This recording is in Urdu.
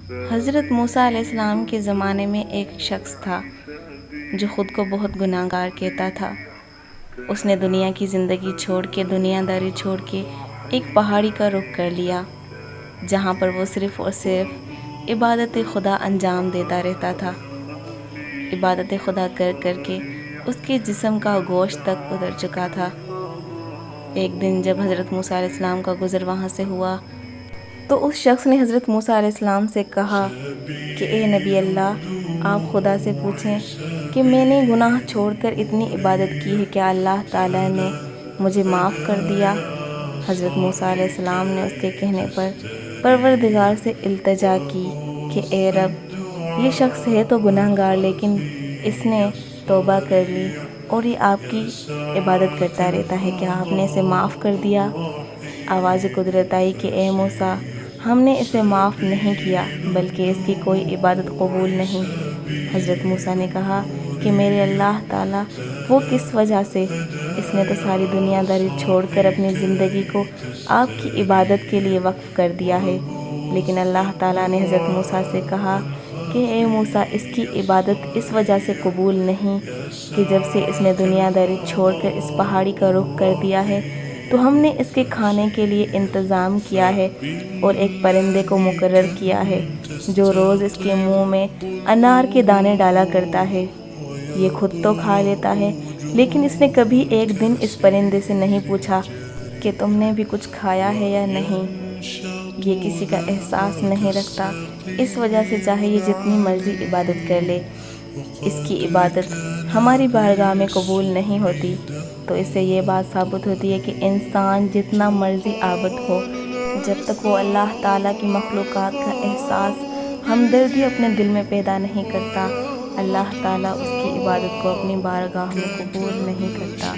حضرت موسیٰ علیہ السلام کے زمانے میں ایک شخص تھا جو خود کو بہت گناہ گار کہتا تھا۔ اس نے دنیا کی زندگی چھوڑ کے، دنیا داری چھوڑ کے ایک پہاڑی کا رخ کر لیا، جہاں پر وہ صرف اور صرف عبادت خدا انجام دیتا رہتا تھا۔ عبادت خدا کر کر کے اس کے جسم کا گوشت تک اتر چکا تھا۔ ایک دن جب حضرت موسیٰ علیہ السلام کا گزر وہاں سے ہوا تو اس شخص نے حضرت موسیٰ علیہ السلام سے کہا کہ اے نبی اللہ، آپ خدا سے پوچھیں کہ میں نے گناہ چھوڑ کر اتنی عبادت کی ہے، کیا اللہ تعالیٰ نے مجھے معاف کر دیا؟ حضرت موسیٰ علیہ السلام نے اس کے کہنے پر پروردگار سے التجا کی کہ اے رب، یہ شخص ہے تو گناہ گار، لیکن اس نے توبہ کر لی اور یہ آپ کی عبادت کرتا رہتا ہے، کیا آپ نے اسے معاف کر دیا؟ آواز قدرت آئی کہ اے موسیٰ، ہم نے اسے معاف نہیں کیا، بلکہ اس کی کوئی عبادت قبول نہیں۔ حضرت موسیٰ نے کہا کہ میرے اللہ تعالیٰ، وہ کس وجہ سے؟ اس نے تو ساری دنیا داری چھوڑ کر اپنی زندگی کو آپ کی عبادت کے لیے وقف کر دیا ہے۔ لیکن اللہ تعالیٰ نے حضرت موسیٰ سے کہا کہ اے موسیٰ، اس کی عبادت اس وجہ سے قبول نہیں کہ جب سے اس نے دنیا داری چھوڑ کر اس پہاڑی کا رخ کر دیا ہے تو ہم نے اس کے کھانے کے لیے انتظام کیا ہے اور ایک پرندے کو مقرر کیا ہے جو روز اس کے منہ میں انار کے دانے ڈالا کرتا ہے۔ یہ خود تو کھا لیتا ہے، لیکن اس نے کبھی ایک دن اس پرندے سے نہیں پوچھا کہ تم نے بھی کچھ کھایا ہے یا نہیں۔ یہ کسی کا احساس نہیں رکھتا، اس وجہ سے چاہے یہ جتنی مرضی عبادت کر لے، اس کی عبادت ہماری بارگاہ میں قبول نہیں ہوتی۔ تو اس سے یہ بات ثابت ہوتی ہے کہ انسان جتنا مرضی عابد ہو، جب تک وہ اللہ تعالیٰ کی مخلوقات کا احساس، ہمدردی اپنے دل میں پیدا نہیں کرتا، اللہ تعالیٰ اس کی عبادت کو اپنی بارگاہ میں قبول نہیں کرتا۔